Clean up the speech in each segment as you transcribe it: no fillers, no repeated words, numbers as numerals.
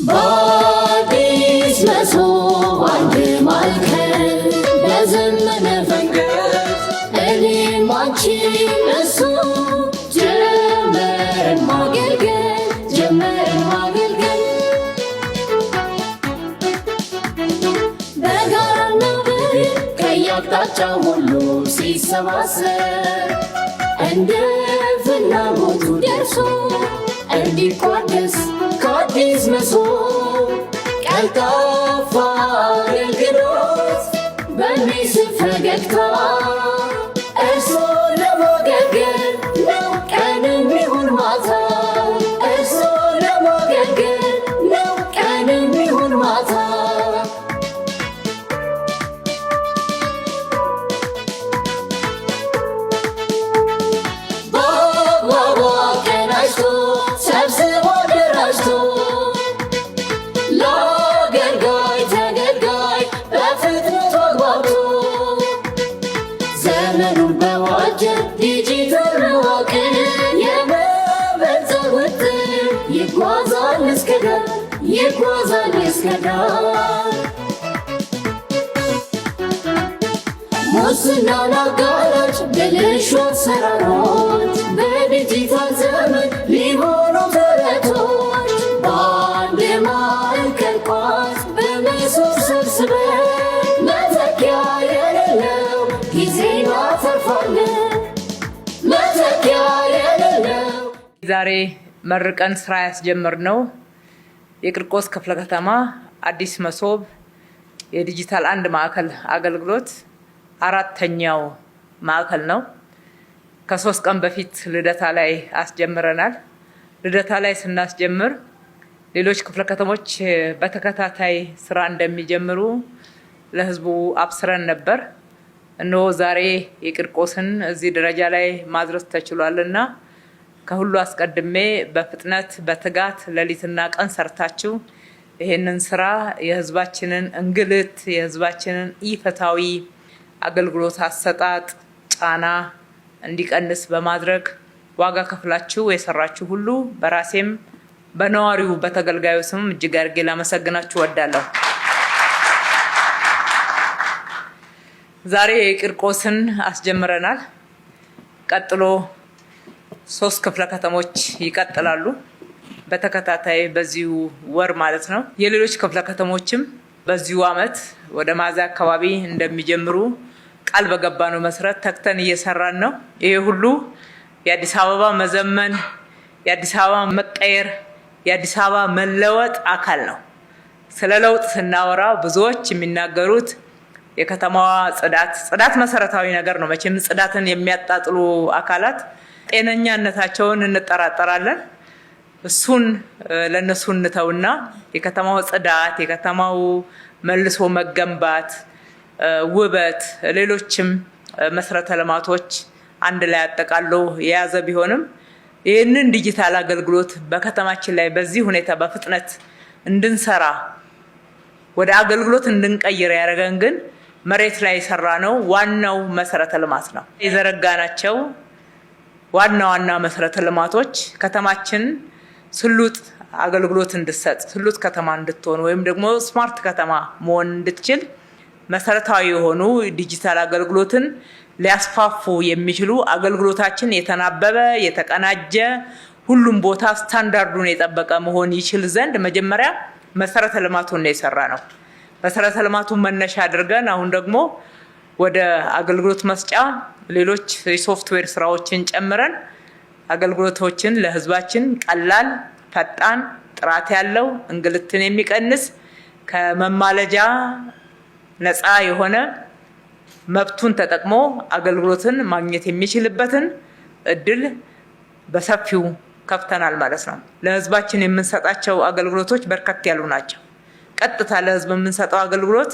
በአዲስ መሶብ አንድ ማዕከል በዘመነ ፈንገስ እኔም አንቺም እሱ ጀመርን ማገልገል በጋራና በድል ከየአቅጣጫው ሁሉ ሲሰባሰብ እንደ ፍላጎቱ ደርሶ እንዲቋደስ ከአዲስ መሶብ ቀልጣፋ አገልግሎት በሚስብ ፈገግታ እርሶን ለማገልገል ነው ቀንም ይሁን ማታ። እርሶን ለማገልገል ነው ቀንም ይሁን ማታ። በአግባቡ አቀናጅቶ ሰብስቦ ደራጅቶ ለአገልጋይ ተገልጋይ በፍጥነት አግባብቶ ዘመኑን በዋጀ ዲጂታል መዋቅር የመበልጸግ ውጥን ይጓዛል እስከ ዳር። ሙስናን አጋላጭ ብልሹ አሰራሮች በዲጂታል ዘመን ሊሆኑ ተረቶች በአንድ ማዕከል ቋት በመሶብ ሰብስበን መተኪያ የሌለው ጊዜ እናተርፋለን። መተኪያ የሌለው ዛሬ መርቀን ስራ ያስጀመርነው የቂርቆስ ክፍለ ከተማ አዲስ መሶብ የዲጂታል አንድ ማዕከል አገልግሎት አራተኛው ማዕከል ነው። ከ3 ቀን በፊት ልደታ ላይ አስጀምረናል። ልደታ ላይ ስናስጀምር ሌሎች ክፍለ ከተሞች በተከታታይ ስራ እንደሚጀምሩ ለህዝቡ አብስረን ነበር። እነሆ ዛሬ የቂርቆስን እዚህ ደረጃ ላይ ማድረስ ተችሏልና ከሁሉ አስቀድሜ በፍጥነት በትጋት ሌሊትና ቀን ሰርታችሁ ይሄንን ስራ የህዝባችንን እንግልት የህዝባችንን ኢፍትሃዊ አገልግሎት አሰጣጥ ጫና እንዲቀንስ በማድረግ ዋጋ ከፍላችሁ የሰራችሁ ሁሉ በራሴም በነዋሪው በተገልጋዩ ስም እጅግ አድርጌ ላመሰግናችሁ እወዳለሁ። ዛሬ የቂርቆስን አስጀምረናል። ቀጥሎ 3 ክፍለ ከተሞች ይቀጥላሉ በተከታታይ በዚሁ ወር ማለት ነው። የሌሎች ክፍለ ከተሞችም በዚሁ አመት ወደ ሚያዝያ አካባቢ እንደሚጀምሩ ቃል በገባነው መሰረት ተክተን እየሰራን ነው። ይሄ ሁሉ የአዲስ አበባ መዘመን፣ የአዲስ አበባ መቀየር፣ የአዲስ አበባ መለወጥ አካል ነው። ስለ ለውጥ ስናወራ ብዙዎች የሚናገሩት የከተማዋ ጽዳት መሰረታዊ ነገር ነው። መቼም ጽዳትን የሚያጣጥሉ አካላት ጤነኛነታቸውን እንጠራጠራለን። እሱን ለነሱ እንተውና የከተማው ጽዳት፣ የከተማው መልሶ መገንባት፣ ውበት፣ ሌሎችም መሰረተ ልማቶች አንድ ላይ አጠቃሎ የያዘ ቢሆንም ይህንን ዲጂታል አገልግሎት በከተማችን ላይ በዚህ ሁኔታ በፍጥነት እንድንሰራ ወደ አገልግሎት እንድንቀይር ያደረገን ግን መሬት ላይ የሰራ ነው ዋናው መሰረተ ልማት ነው። የዘረጋናቸው ዋና መሰረተ ልማቶች ከተማችን ስሉጥ አገልግሎት እንድትሰጥ ስሉጥ ከተማ እንድትሆን ወይም ደግሞ ስማርት ከተማ መሆን እንድትችል መሰረታዊ የሆኑ ዲጂታል አገልግሎትን ሊያስፋፉ የሚችሉ አገልግሎታችን የተናበበ የተቀናጀ ሁሉም ቦታ ስታንዳርዱን የጠበቀ መሆን ይችል ዘንድ መጀመሪያ መሰረተ ልማቱን ነው የሰራ ነው። መሰረተ ልማቱን መነሻ አድርገን አሁን ደግሞ ወደ አገልግሎት መስጫ ሌሎች የሶፍትዌር ስራዎችን ጨምረን አገልግሎቶችን ለህዝባችን ቀላል፣ ፈጣን፣ ጥራት ያለው እንግልትን የሚቀንስ ከመማለጃ ነፃ የሆነ መብቱን ተጠቅሞ አገልግሎትን ማግኘት የሚችልበትን እድል በሰፊው ከፍተናል ማለት ነው። ለህዝባችን የምንሰጣቸው አገልግሎቶች በርከት ያሉ ናቸው። ቀጥታ ለህዝብ የምንሰጠው አገልግሎት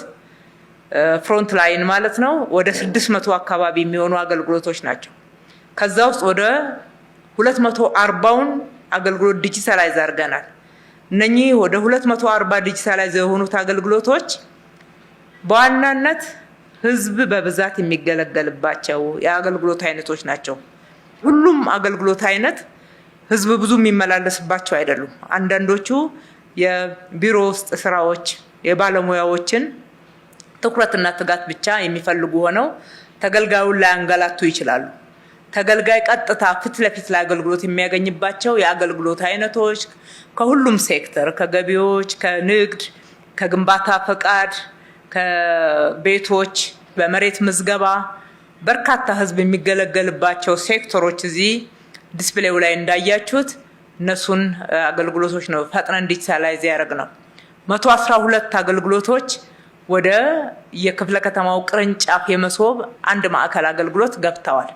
ፍሮንት ላይን ማለት ነው ወደ 600 አካባቢ የሚሆኑ አገልግሎቶች ናቸው። ከዛ ውስጥ ወደ 240ውን አገልግሎት ዲጂታላይዝ አድርገናል። እነኚህ ወደ 240 ዲጂታላይዝ የሆኑት አገልግሎቶች በዋናነት ህዝብ በብዛት የሚገለገልባቸው የአገልግሎት አይነቶች ናቸው። ሁሉም አገልግሎት አይነት ህዝብ ብዙ የሚመላለስባቸው አይደሉም። አንዳንዶቹ የቢሮ ውስጥ ስራዎች የባለሙያዎችን ትኩረትና ትጋት ብቻ የሚፈልጉ ሆነው ተገልጋዩን ላያንገላቱ ይችላሉ። ተገልጋይ ቀጥታ ፊት ለፊት ለአገልግሎት የሚያገኝባቸው የአገልግሎት አይነቶች ከሁሉም ሴክተር ከገቢዎች፣ ከንግድ፣ ከግንባታ ፈቃድ፣ ከቤቶች፣ በመሬት ምዝገባ በርካታ ህዝብ የሚገለገልባቸው ሴክተሮች እዚህ ዲስፕሌው ላይ እንዳያችሁት እነሱን አገልግሎቶች ነው ፈጥነን ዲጂታላይዝ ያደረግነው። 112 አገልግሎቶች ወደ የክፍለ ከተማው ቅርንጫፍ የመሶብ አንድ ማዕከል አገልግሎት ገብተዋል።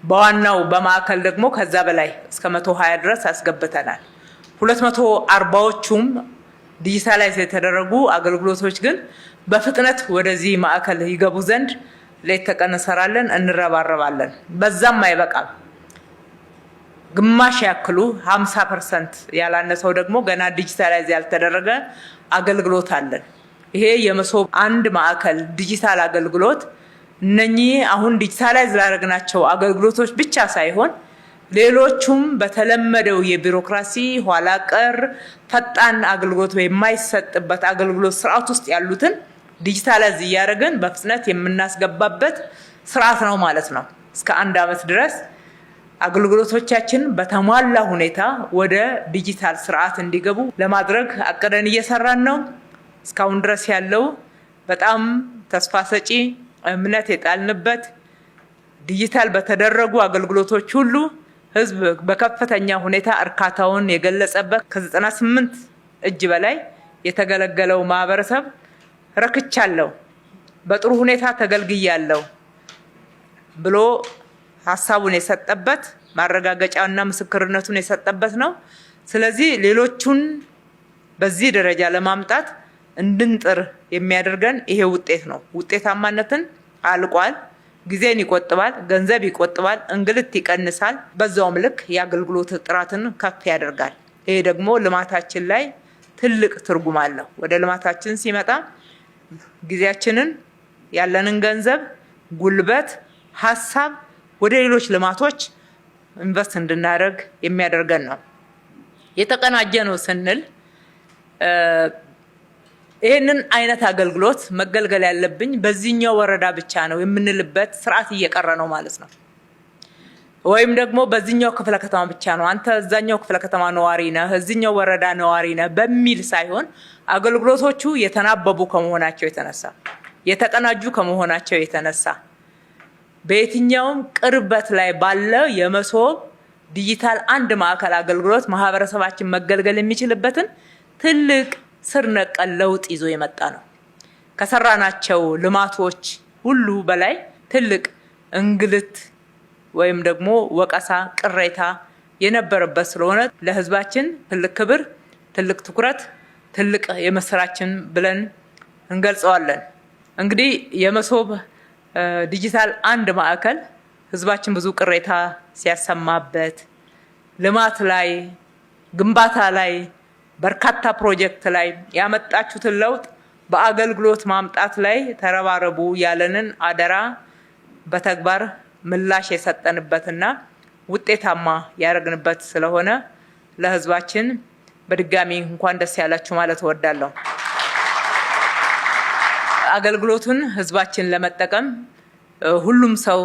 በዋናው በማዕከል ደግሞ ከዛ በላይ እስከ 120 ድረስ አስገብተናል። 240ዎቹም ዲጂታላይዝ የተደረጉ አገልግሎቶች ግን በፍጥነት ወደዚህ ማዕከል ይገቡ ዘንድ ሌት ተቀን እንሰራለን፣ እንረባረባለን። በዛም አይበቃም። ግማሽ ያክሉ 50% ያላነሰው ደግሞ ገና ዲጂታላይዝ ያልተደረገ አገልግሎት አለን። ይሄ የመሶብ አንድ ማዕከል ዲጂታል አገልግሎት እነኚህ አሁን ዲጂታላይዝ ላደረግናቸው አገልግሎቶች ብቻ ሳይሆን ሌሎቹም በተለመደው የቢሮክራሲ ኋላ ቀር ፈጣን አገልግሎት የማይሰጥበት አገልግሎት ስርዓት ውስጥ ያሉትን ዲጂታላይዝ እያደረግን በፍጥነት የምናስገባበት ስርዓት ነው ማለት ነው። እስከ 1 ዓመት ድረስ አገልግሎቶቻችን በተሟላ ሁኔታ ወደ ዲጂታል ስርዓት እንዲገቡ ለማድረግ አቅደን እየሰራን ነው። እስካሁን ድረስ ያለው በጣም ተስፋ ሰጪ እምነት የጣልንበት ዲጂታል በተደረጉ አገልግሎቶች ሁሉ ህዝብ በከፍተኛ ሁኔታ እርካታውን የገለጸበት ከ98 እጅ በላይ የተገለገለው ማህበረሰብ ረክቻለሁ፣ በጥሩ ሁኔታ ተገልግያለሁ ብሎ ሀሳቡን የሰጠበት ማረጋገጫና ምስክርነቱን የሰጠበት ነው። ስለዚህ ሌሎቹን በዚህ ደረጃ ለማምጣት እንድንጥር የሚያደርገን ይሄ ውጤት ነው። ውጤታማነትን አልቋል። ጊዜን ይቆጥባል፣ ገንዘብ ይቆጥባል፣ እንግልት ይቀንሳል። በዛውም ልክ የአገልግሎት ጥራትን ከፍ ያደርጋል። ይሄ ደግሞ ልማታችን ላይ ትልቅ ትርጉም አለው። ወደ ልማታችን ሲመጣ ጊዜያችንን፣ ያለንን ገንዘብ፣ ጉልበት፣ ሀሳብ ወደ ሌሎች ልማቶች ኢንቨስት እንድናደርግ የሚያደርገን ነው። የተቀናጀ ነው ስንል ይህንን አይነት አገልግሎት መገልገል ያለብኝ በዚህኛው ወረዳ ብቻ ነው የምንልበት ስርዓት እየቀረ ነው ማለት ነው። ወይም ደግሞ በዚህኛው ክፍለ ከተማ ብቻ ነው፣ አንተ እዛኛው ክፍለ ከተማ ነዋሪ ነህ፣ እዚህኛው ወረዳ ነዋሪ ነህ በሚል ሳይሆን አገልግሎቶቹ የተናበቡ ከመሆናቸው የተነሳ የተቀናጁ ከመሆናቸው የተነሳ በየትኛውም ቅርበት ላይ ባለ የመሶብ ዲጂታል አንድ ማዕከል አገልግሎት ማህበረሰባችን መገልገል የሚችልበትን ትልቅ ስር ነቀል ለውጥ ይዞ የመጣ ነው። ከሰራናቸው ልማቶች ሁሉ በላይ ትልቅ እንግልት ወይም ደግሞ ወቀሳ፣ ቅሬታ የነበረበት ስለሆነ ለህዝባችን ትልቅ ክብር፣ ትልቅ ትኩረት፣ ትልቅ የመስራችን ብለን እንገልጸዋለን። እንግዲህ የመሶብ ዲጂታል አንድ ማዕከል ህዝባችን ብዙ ቅሬታ ሲያሰማበት ልማት ላይ ግንባታ ላይ በርካታ ፕሮጀክት ላይ ያመጣችሁትን ለውጥ በአገልግሎት ማምጣት ላይ ተረባረቡ ያለንን አደራ በተግባር ምላሽ የሰጠንበትና ውጤታማ ያደረግንበት ስለሆነ ለህዝባችን በድጋሚ እንኳን ደስ ያላችሁ ማለት እወዳለሁ። አገልግሎቱን ህዝባችን ለመጠቀም ሁሉም ሰው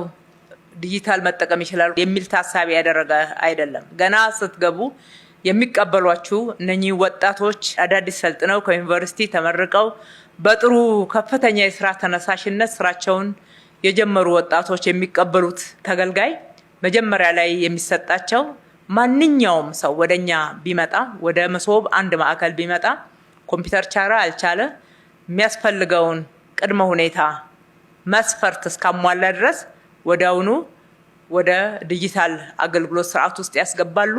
ዲጂታል መጠቀም ይችላል የሚል ታሳቢ ያደረገ አይደለም። ገና ስትገቡ የሚቀበሏችሁ እነኚህ ወጣቶች አዳዲስ ሰልጥነው ከዩኒቨርሲቲ ተመርቀው በጥሩ ከፍተኛ የስራ ተነሳሽነት ስራቸውን የጀመሩ ወጣቶች የሚቀበሉት ተገልጋይ መጀመሪያ ላይ የሚሰጣቸው ማንኛውም ሰው ወደኛ ቢመጣ ወደ መሶብ አንድ ማዕከል ቢመጣ ኮምፒውተር ቻለ አልቻለ የሚያስፈልገውን ቅድመ ሁኔታ መስፈርት እስካሟላ ድረስ ወዲያውኑ ወደ ዲጂታል አገልግሎት ስርዓት ውስጥ ያስገባሉ።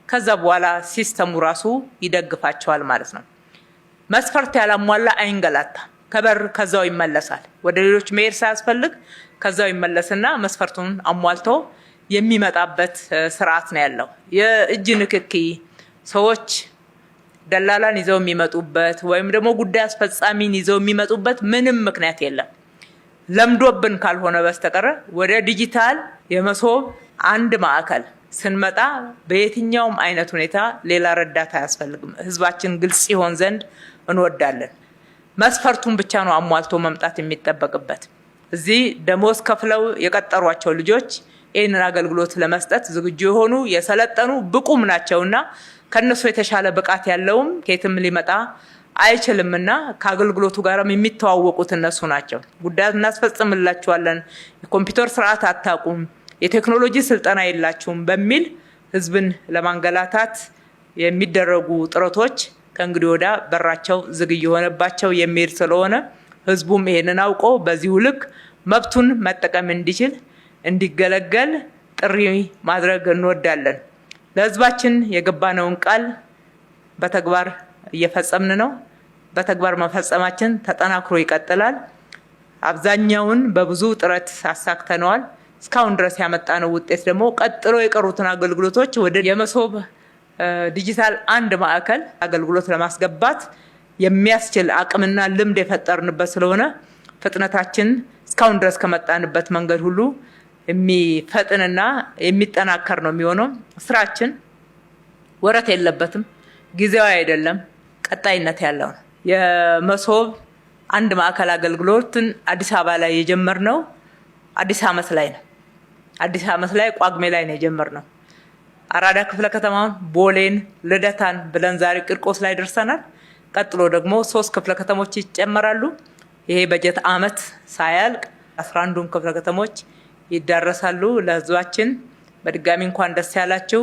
ከዛ በኋላ ሲስተሙ ራሱ ይደግፋቸዋል ማለት ነው። መስፈርት ያላሟላ አይንገላታ፣ ከበር ከዛው ይመለሳል። ወደ ሌሎች መሄድ ሳያስፈልግ ከዛው ይመለስና መስፈርቱን አሟልቶ የሚመጣበት ስርዓት ነው ያለው። የእጅ ንክኪ ሰዎች ደላላን ይዘው የሚመጡበት ወይም ደግሞ ጉዳይ አስፈጻሚን ይዘው የሚመጡበት ምንም ምክንያት የለም። ለምዶብን ካልሆነ በስተቀር ወደ ዲጂታል የመሶብ አንድ ማዕከል ስንመጣ በየትኛውም አይነት ሁኔታ ሌላ ረዳት አያስፈልግም። ህዝባችን ግልጽ ይሆን ዘንድ እንወዳለን። መስፈርቱን ብቻ ነው አሟልቶ መምጣት የሚጠበቅበት። እዚህ ደሞዝ ከፍለው የቀጠሯቸው ልጆች ይህንን አገልግሎት ለመስጠት ዝግጁ የሆኑ የሰለጠኑ ብቁም ናቸውና ከነሱ የተሻለ ብቃት ያለውም ከየትም ሊመጣ አይችልምና ከአገልግሎቱ ጋርም የሚተዋወቁት እነሱ ናቸው። ጉዳይ እናስፈጽምላችኋለን፣ የኮምፒውተር ስርዓት አታውቁም፣ የቴክኖሎጂ ስልጠና የላችሁም በሚል ህዝብን ለማንገላታት የሚደረጉ ጥረቶች ከእንግዲህ ወዲያ በራቸው ዝግ እየሆነባቸው የሚሄድ ስለሆነ ህዝቡም ይሄንን አውቆ በዚሁ ልክ መብቱን መጠቀም እንዲችል እንዲገለገል ጥሪ ማድረግ እንወዳለን። ለህዝባችን የገባነውን ቃል በተግባር እየፈጸምን ነው። በተግባር መፈጸማችን ተጠናክሮ ይቀጥላል። አብዛኛውን በብዙ ጥረት አሳክተነዋል። እስካሁን ድረስ ያመጣነው ውጤት ደግሞ ቀጥሎ የቀሩትን አገልግሎቶች ወደ የመሶብ ዲጂታል አንድ ማዕከል አገልግሎት ለማስገባት የሚያስችል አቅምና ልምድ የፈጠርንበት ስለሆነ ፍጥነታችን እስካሁን ድረስ ከመጣንበት መንገድ ሁሉ የሚፈጥንና የሚጠናከር ነው የሚሆነው። ስራችን ወረት የለበትም፣ ጊዜያዊ አይደለም፣ ቀጣይነት ያለው ነው። የመሶብ አንድ ማዕከል አገልግሎትን አዲስ አበባ ላይ የጀመርነው አዲስ ዓመት ላይ ነው። አዲስ ዓመት ላይ ቋግሜ ላይ ነው የጀመርነው። አራዳ ክፍለ ከተማውን፣ ቦሌን፣ ልደታን ብለን ዛሬ ቂርቆስ ላይ ደርሰናል። ቀጥሎ ደግሞ 3 ክፍለ ከተሞች ይጨመራሉ። ይሄ በጀት ዓመት ሳያልቅ 11ዱም ክፍለ ከተሞች ይዳረሳሉ። ለህዝባችን በድጋሚ እንኳን ደስ ያላችሁ።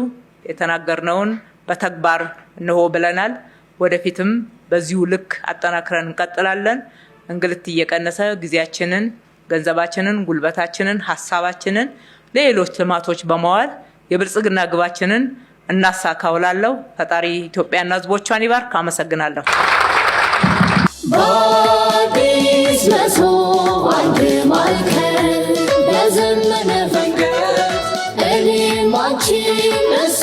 የተናገርነውን በተግባር እንሆ ብለናል። ወደፊትም በዚሁ ልክ አጠናክረን እንቀጥላለን። እንግልት እየቀነሰ ጊዜያችንን፣ ገንዘባችንን፣ ጉልበታችንን፣ ሀሳባችንን ለሌሎች ልማቶች በመዋል የብልጽግና ግባችንን እናሳካውላለሁ። ፈጣሪ ኢትዮጵያና ህዝቦቿን ይባርክ። አመሰግናለሁ። በአዲስ መሶብ አንድ ማዕከል በዘመነ ፈንገት እኔም አንቺም እሱ